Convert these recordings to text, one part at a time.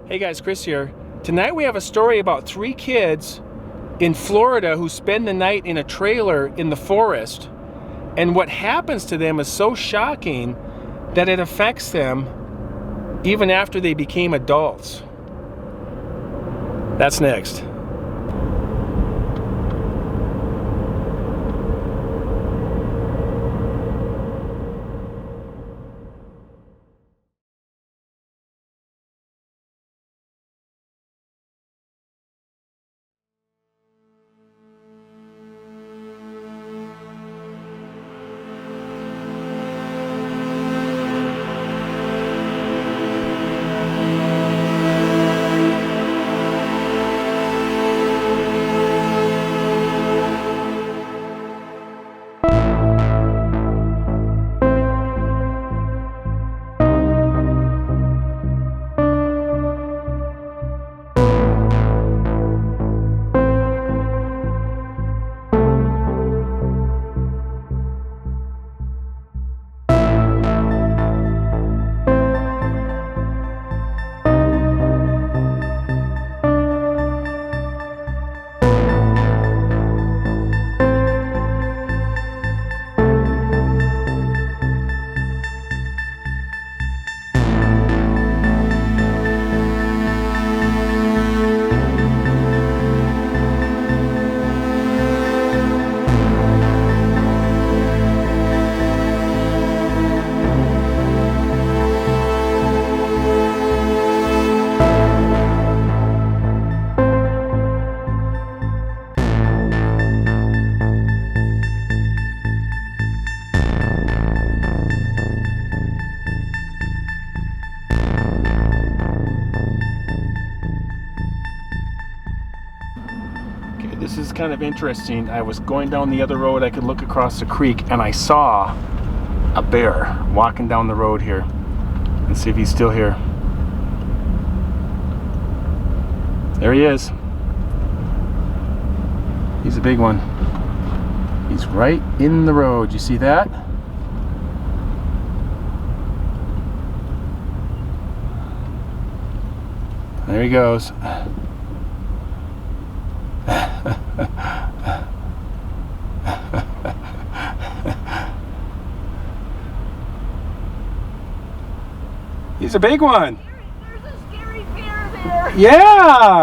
Hey guys, Chris here. Tonight we have a story about 3 kids in Florida who spend the night in a trailer in the forest. And what happens to them is so shocking that it affects them even after they became adults. That's next. This is kind of interesting. I was going down the other road, I could look across the creek, and I saw a bear walking down the road here. Let's see if he's still here. There he is. He's a big one. He's right in the road. You see that? There he goes. He's a big one. There's a scary bear there. Yeah,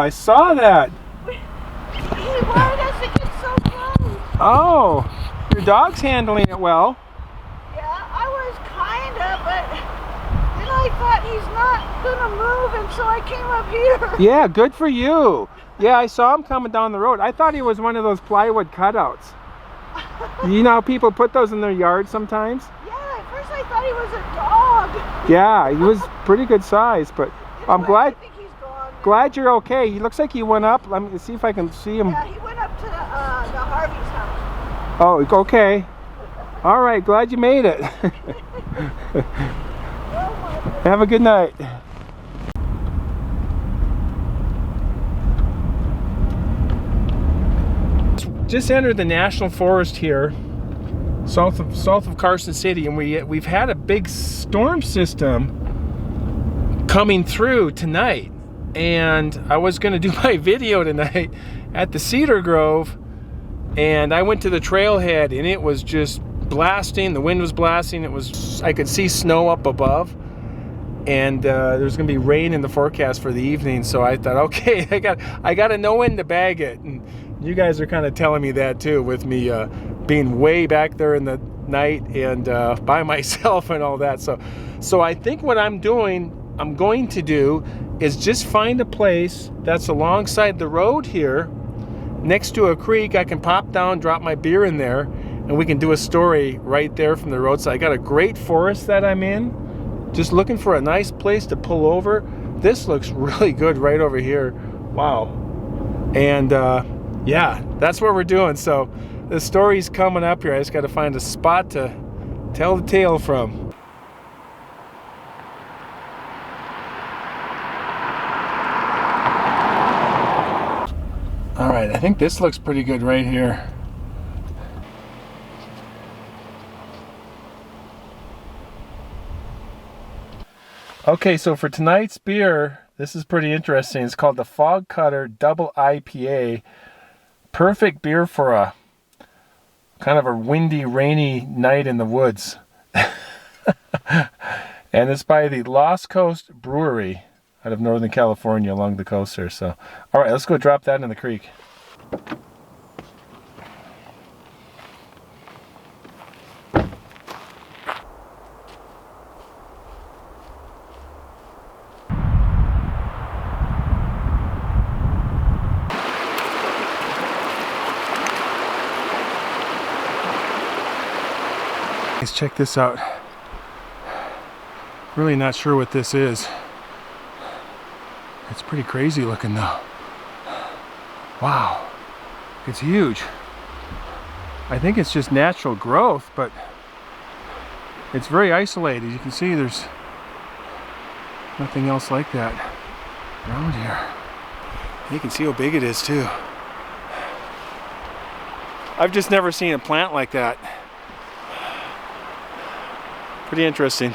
I saw that. He wanted us to get so close. Oh, your dog's handling it well. Yeah, I was kinda, but then I thought he's not gonna move, and so I came up here. Yeah, good for you. Yeah, I saw him coming down the road. I thought he was one of those plywood cutouts. You know how people put those in their yard sometimes? Yeah, at first I thought he was a dog. Yeah, he was pretty good size, but I'm I think he's gone. glad you're okay. He looks like he went up. Let me see if I can see him. Yeah, he went up to the Harvey's house. Oh, okay. All right, glad you made it. Have a good night. Just entered the National Forest here, south of Carson City, and we've had a big storm system coming through tonight. And I was going to do my video tonight at the Cedar Grove, and I went to the trailhead, and it was just blasting. The wind was blasting. I could see snow up above, and there's going to be rain in the forecast for the evening. So I thought, okay, I got to know when to bag it. And you guys are kind of telling me that too, with me being way back there in the night and by myself and all that. So I think what I'm going to do is just find a place that's alongside the road here, next to a creek. I can pop down, drop my beer in there, and we can do a story right there from the roadside. I got a great forest that I'm in, just looking for a nice place to pull over. This looks really good right over here. Wow. And yeah, that's what we're doing. So the story's coming up here. I just got to find a spot to tell the tale from. All right, I think this looks pretty good right here. Okay, so for tonight's beer, This is pretty interesting. It's called the Fog Cutter Double IPA. Perfect beer for a kind of a windy, rainy night in the woods. And it's by the Lost Coast Brewery out of Northern California along the coast there. So, all right, let's go drop that in the creek. Let's check this out. Really not sure what this is. It's pretty crazy looking though. Wow, it's huge. I think it's just natural growth, but it's very isolated. You can see there's nothing else like that around here. You can see how big it is too. I've just never seen a plant like that. Pretty interesting.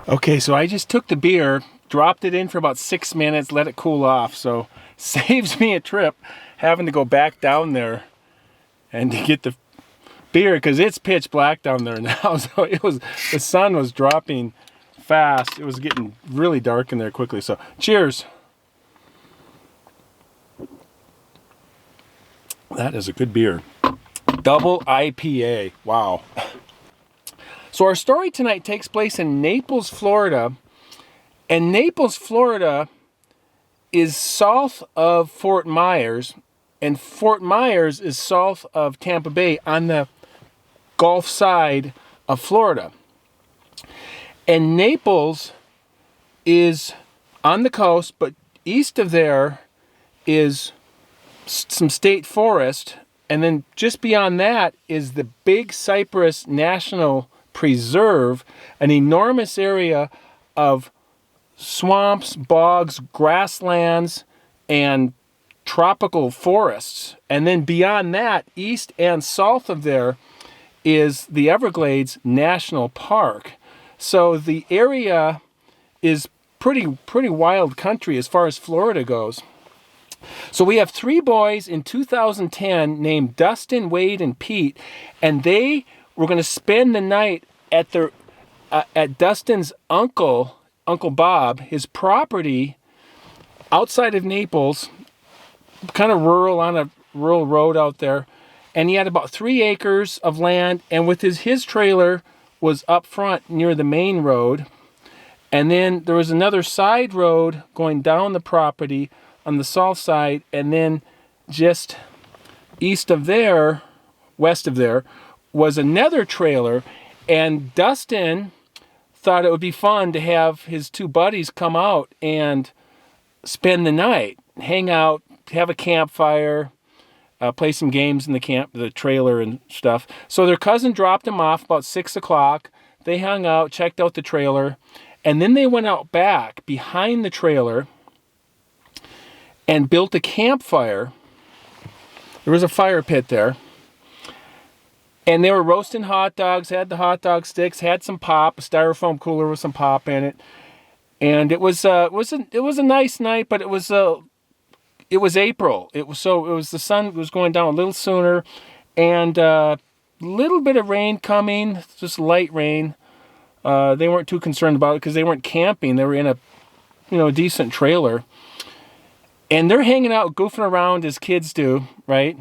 Okay, so I just took the beer, dropped it in for about 6 minutes, let it cool off. So saves me a trip having to go back down there and to get the beer because it's pitch black down there now. So the sun was dropping fast. It was getting really dark in there quickly. So cheers. That is a good beer. Double IPA. Wow. So our story tonight takes place in Naples, Florida. And Naples, Florida is south of Fort Myers. And Fort Myers is south of Tampa Bay on the Gulf side of Florida. And Naples is on the coast, but east of there is some state forest. And then just beyond that is the big Cypress National Preserve, an enormous area of swamps, bogs, grasslands, and tropical forests. And then beyond that, east and south of there, is the Everglades National Park. So the area is pretty wild country as far as Florida goes. So we have 3 boys in 2010 named Dustin, Wade, and Pete, and they were going to spend the night at their at Dustin's Uncle Bob, his property outside of Naples, kind of rural, on a rural road out there. And he had about 3 acres of land, and with his trailer was up front near the main road. And then there was another side road going down the property on the south side, and then just east of there, west of there, was another trailer. And Dustin thought it would be fun to have his 2 buddies come out and spend the night, hang out, have a campfire, play some games in the trailer and stuff. So their cousin dropped them off about 6 o'clock. They hung out, checked out the trailer, and then they went out back behind the trailer and built a campfire. There was a fire pit there. And they were roasting hot dogs, had the hot dog sticks, had some pop, a styrofoam cooler with some pop in it. And it was a nice night, but it was April. The sun was going down a little sooner, and a little bit of rain coming, just light rain. They weren't too concerned about it because they weren't camping. They were in a decent trailer. And they're hanging out, goofing around as kids do, right?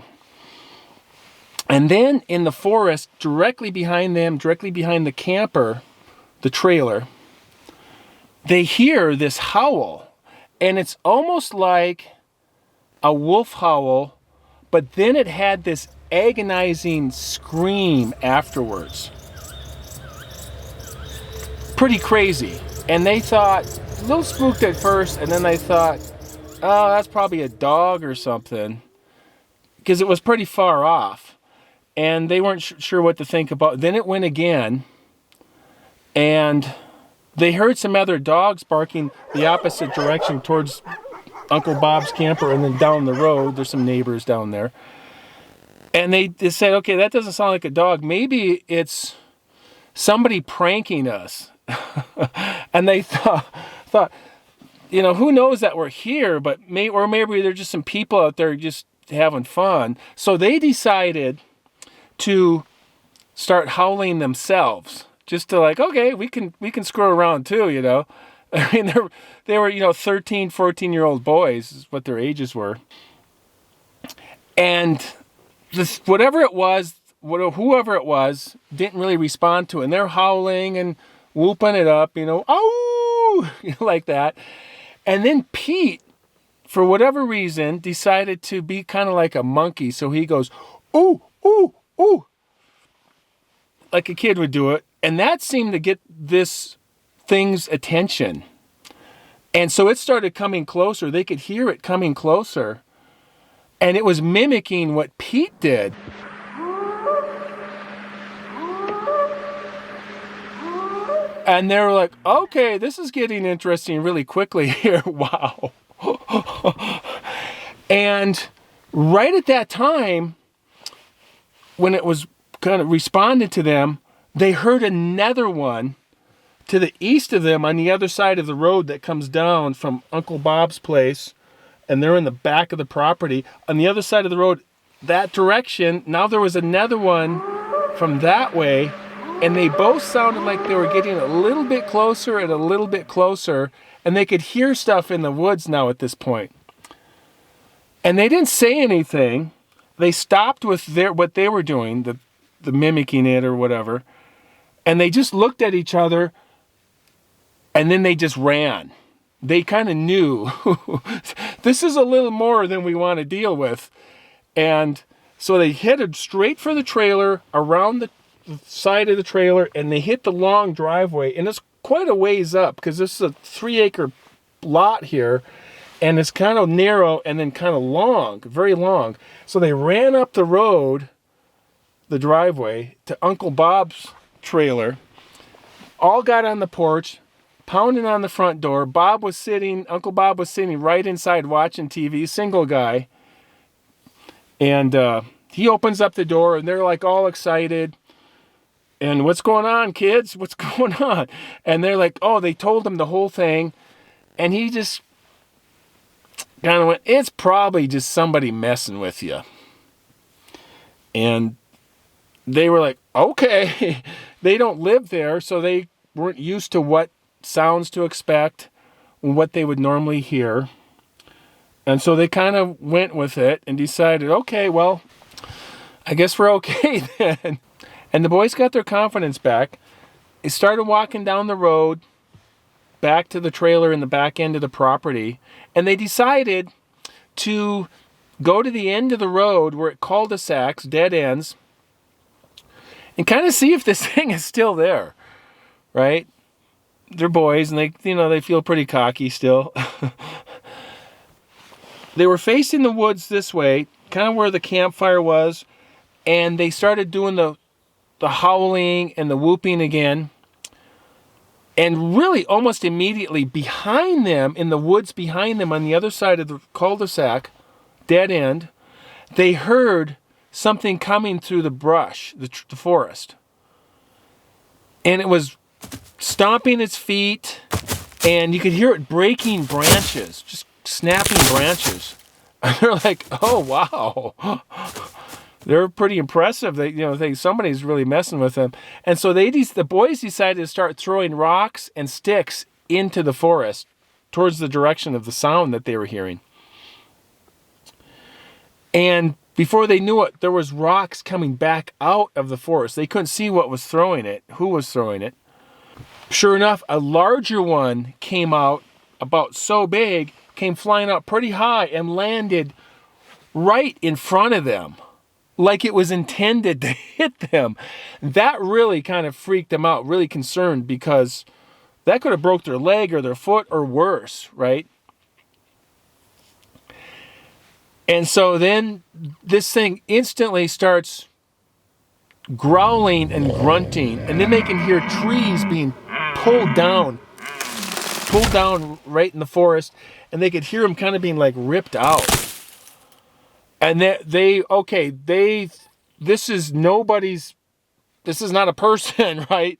And then in the forest, directly behind them, directly behind the camper, the trailer, they hear this howl. And it's almost like a wolf howl, but then it had this agonizing scream afterwards. Pretty crazy. And they thought, a little spooked at first, and then they thought, oh, that's probably a dog or something, because it was pretty far off. And they weren't sure what to think about. Then it went again, and they heard some other dogs barking the opposite direction towards Uncle Bob's camper, and then down the road, there's some neighbors down there. And they said, okay, that doesn't sound like a dog. Maybe it's somebody pranking us. And they thought, you know, who knows that we're here, but maybe there's just some people out there just having fun. So they decided to start howling themselves, just to like, okay, we can screw around too, you know. I mean, they were, you know, 13, 14-year-old boys is what their ages were. And this, whoever it was, didn't really respond to it. And they're howling and whooping it up, you know, oh, like that. And then Pete, for whatever reason, decided to be kind of like a monkey. So he goes, ooh, ooh, ooh, like a kid would do it. And that seemed to get this thing's attention. And so it started coming closer. They could hear it coming closer. And it was mimicking what Pete did. And they were like, okay, this is getting interesting really quickly here. Wow. And right at that time, when it was kind of responded to them, they heard another one to the east of them on the other side of the road that comes down from Uncle Bob's place. And they're in the back of the property. On the other side of the road, that direction, now there was another one from that way. And they both sounded like they were getting a little bit closer and a little bit closer. And they could hear stuff in the woods now at this point. And they didn't say anything. They stopped with what they were doing, the mimicking it or whatever. And they just looked at each other. And then they just ran. They kind of knew this is a little more than we want to deal with. And so they headed straight for the trailer, around the side of the trailer, and they hit the long driveway. And it's quite a ways up because this is a 3-acre lot here. And it's kind of narrow and then kind of long, very long. So they ran up the road, the driveway, to Uncle Bob's trailer. All got on the porch, pounding on the front door. Uncle Bob was sitting right inside watching TV, single guy. And he opens up the door and they're like all excited. And what's going on, kids? What's going on? And they're like, oh, they told him the whole thing. And he just kind of went, it's probably just somebody messing with you. And they were like, okay. They don't live there, so they weren't used to what sounds to expect, what they would normally hear. And so they kind of went with it and decided, okay, well, I guess we're okay then. And the boys got their confidence back. They started walking down the road back to the trailer in the back end of the property. And they decided to go to the end of the road where it cul-de-sacs, dead ends, and kind of see if this thing is still there, right? They're boys and they feel pretty cocky still. They were facing the woods this way, kind of where the campfire was, and they started doing the howling and the whooping again. And really almost immediately behind them, in the woods behind them on the other side of the cul-de-sac, dead end, they heard something coming through the brush, the forest. And it was stomping its feet, and you could hear it breaking branches, just snapping branches. And they're like, oh, wow. They're pretty impressive. They think somebody's really messing with them. And so the boys decided to start throwing rocks and sticks into the forest towards the direction of the sound that they were hearing. And before they knew it, there was rocks coming back out of the forest. They couldn't see what was throwing it, who was throwing it. Sure enough, a larger one came out, about so big, came flying up pretty high and landed right in front of them, like it was intended to hit them. That really kind of freaked them out, really concerned, because that could have broke their leg or their foot or worse, right? And so then this thing instantly starts growling and grunting, and then they can hear trees being pulled down right in the forest, and they could hear them kind of being like ripped out. And this is not a person, right?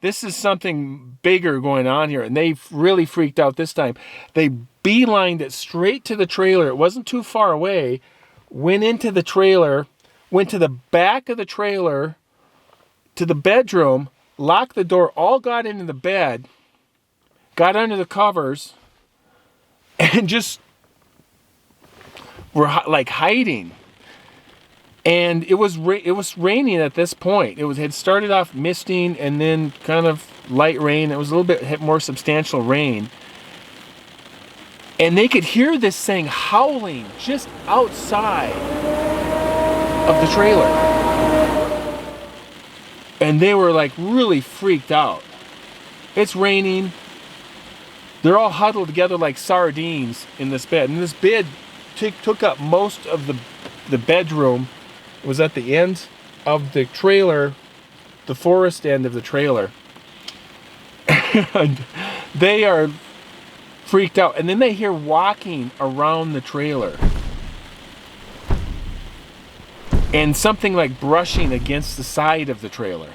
This is something bigger going on here, and they really freaked out this time. They beelined it straight to the trailer. It wasn't too far away. Went into the trailer, went to the back of the trailer, to the bedroom, locked the door, all got into the bed, got under the covers, and just were like hiding. And it was raining at this point. It had started off misting and then kind of light rain. It was a little bit more substantial rain. And they could hear this thing howling just outside of the trailer. And they were like really freaked out. It's raining. They're all huddled together like sardines in this bed. And this bed took up most of the bedroom. It was at the end of the trailer, the forest end of the trailer. And they are freaked out. And then they hear walking around the trailer. And something like brushing against the side of the trailer.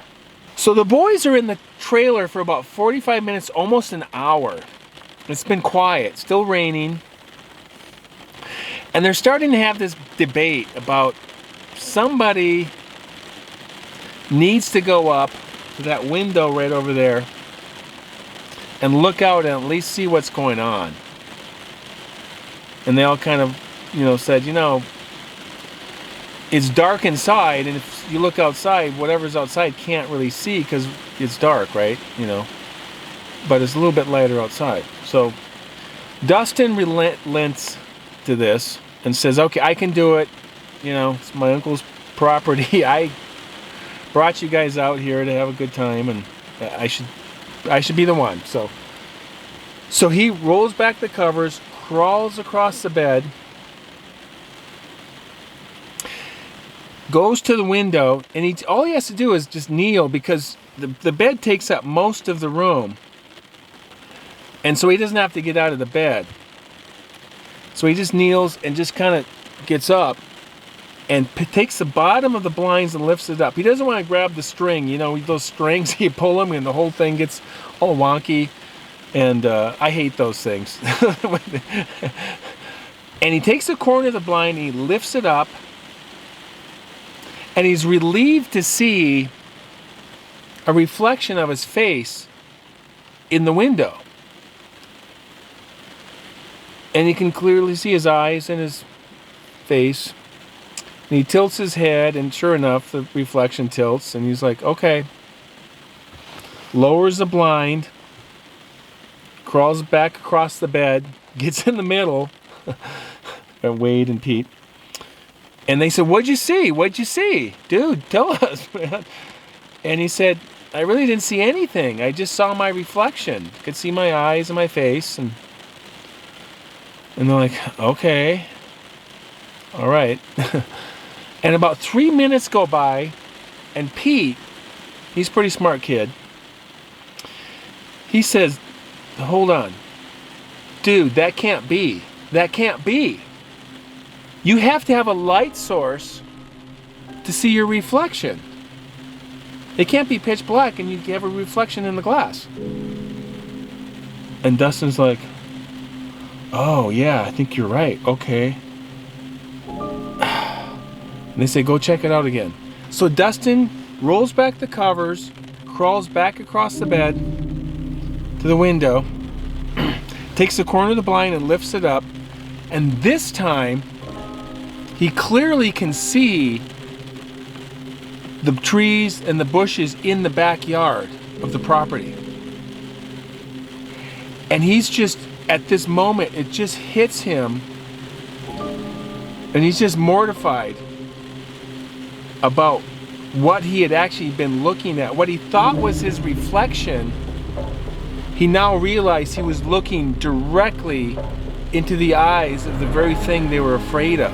So the boys are in the trailer for about 45 minutes, almost an hour. It's been quiet, still raining. And they're starting to have this debate about somebody needs to go up to that window right over there and look out and at least see what's going on. And they all kind of, said, it's dark inside, and if you look outside, whatever's outside can't really see because it's dark, right? But it's a little bit lighter outside. So Dustin relents to this and says, okay, I can do it. It's my uncle's property. I brought you guys out here to have a good time, and I should be the one. So he rolls back the covers, crawls across the bed, goes to the window, and all he has to do is just kneel, because the bed takes up most of the room. And so he doesn't have to get out of the bed. So he just kneels and just kind of gets up and takes the bottom of the blinds and lifts it up. He doesn't want to grab the string. Those strings, you pull them and the whole thing gets all wonky. And I hate those things. And he takes the corner of the blind and he lifts it up. And he's relieved to see a reflection of his face in the window. And he can clearly see his eyes and his face. And he tilts his head, and sure enough, the reflection tilts. And he's like, okay. Lowers the blind. Crawls back across the bed. Gets in the middle. And Wade and Pete. And they said, what'd you see? What'd you see? Dude, tell us, man. And he said, I really didn't see anything. I just saw my reflection. Could see my eyes and my face. And they're like, okay. All right. And about 3 minutes go by, and Pete, he's a pretty smart kid. He says, hold on. Dude, that can't be. That can't be. You have to have a light source to see your reflection. It can't be pitch black and you have a reflection in the glass. And Dustin's like, oh yeah, I think you're right. Okay. And they say, go check it out again. So Dustin rolls back the covers, crawls back across the bed to the window, takes the corner of the blind and lifts it up. And this time, he clearly can see the trees and the bushes in the backyard of the property. And he's just, at this moment, it just hits him And he's just mortified about what he had actually been looking at. What he thought was his reflection, he now realized he was looking directly into the eyes of the very thing they were afraid of.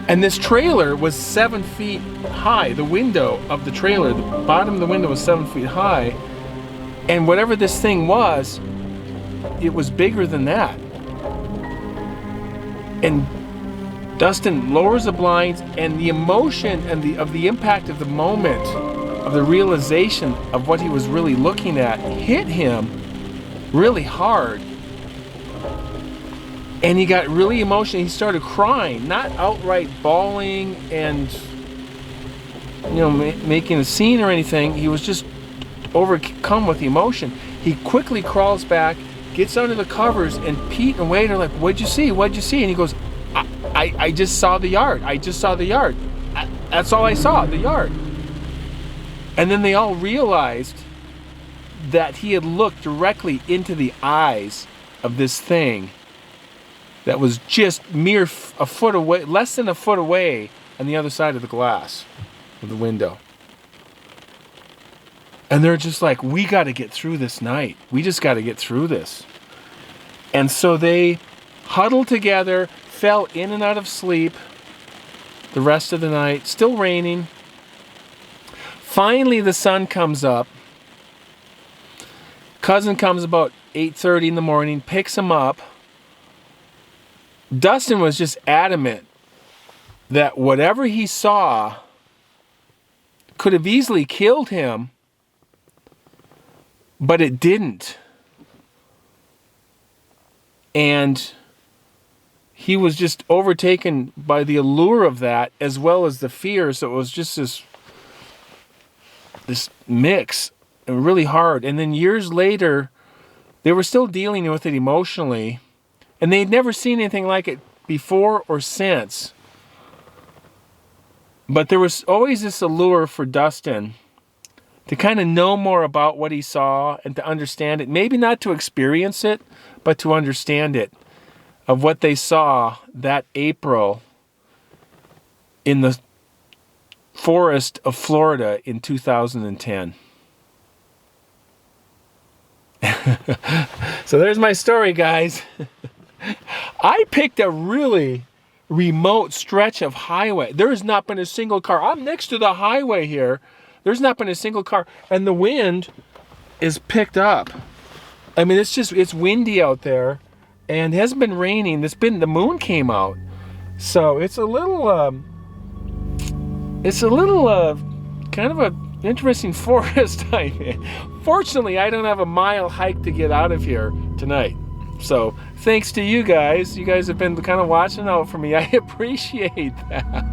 And this trailer was 7 feet high. The window of the trailer, the bottom of the window was 7 feet high. And whatever this thing was, it was bigger than that. And Dustin lowers the blinds, and the emotion and of the impact of the moment, of the realization of what he was really looking at, hit him really hard. And he got really emotional. He started crying, not outright bawling and, you know, making a scene or anything. He was just overcome with emotion. He quickly crawls back, gets under the covers, and Pete and Wade are like, "What'd you see? What'd you see?" And he goes, I just saw the yard. I just saw the yard. That's all I saw, the yard. And then they all realized that he had looked directly into the eyes of this thing that was just a foot away, less than a foot away on the other side of the glass of the window. And they're just like, we got to get through this night. We just got to get through this. And so they huddled together, fell in and out of sleep the rest of the night, still raining. Finally, the sun comes up. Cousin comes about 8:30 in the morning, picks him up. Dustin was just adamant that whatever he saw could have easily killed him, but it didn't. And he was just overtaken by the allure of that, as well as the fear. So it was just this mix, and really hard. And then years later, they were still dealing with it emotionally, and they'd never seen anything like it before or since. But there was always this allure for Dustin to kind of know more about what he saw and to understand it. Maybe not to experience it, but to understand it, of what they saw that April in the forest of Florida in 2010. So there's my story, guys. I picked a really remote stretch of highway. There has not been a single car. I'm next to the highway here. There's not been a single car. And the wind is picked up. I mean, it's windy out there. And it hasn't been raining. The moon came out. So it's a little kind of a interesting forest. Fortunately, I don't have a mile hike to get out of here tonight. So thanks to you guys. You guys have been kind of watching out for me. I appreciate that.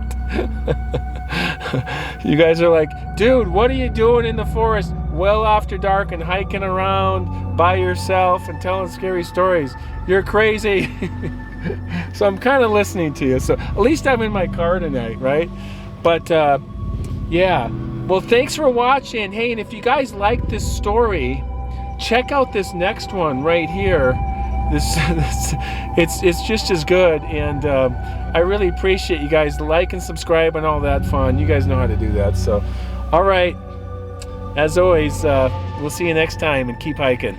You guys are like, dude, what are you doing in the forest well after dark and hiking around by yourself and telling scary stories? You're crazy. So I'm kind of listening to you. So at least I'm in my car tonight, right? But yeah. Well, thanks for watching. Hey, and if you guys like this story, check out this next one right here. It's just as good, and I really appreciate you guys like and subscribe and all that fun. You guys know how to do that. So, all right. As always, we'll see you next time, and keep hiking.